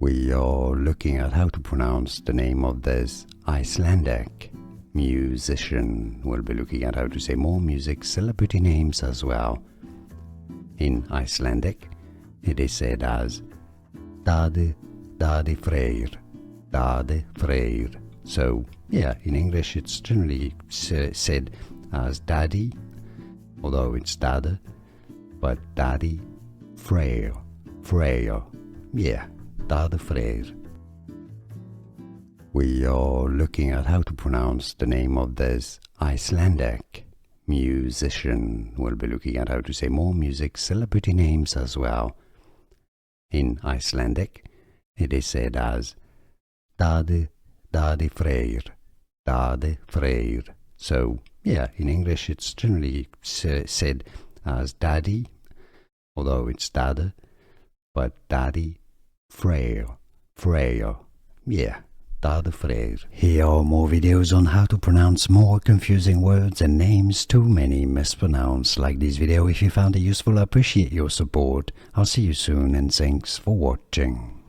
We are looking at how to pronounce the name of this Icelandic musician. We'll be looking at how to say more music celebrity names as well. In Icelandic, it is said as Daði Freyr, Daði Freyr. So, yeah, in English it's generally said as Daði, although it's Daði, but Daði Freyr, Freyr, yeah, Daði Freyr. We are looking at how to pronounce the name of this Icelandic musician. We'll be looking at how to say more music celebrity names as well. In Icelandic, it is said as Daði Freyr, Daði Freyr. So, yeah, in English it's generally said as Daði, although it's Daði, but Daði Freyr, Freyr, yeah, Daði Freyr. Here are more videos on how to pronounce more confusing words and names too many mispronounced. Like this video if you found it useful. I appreciate your support. I'll see you soon and thanks for watching.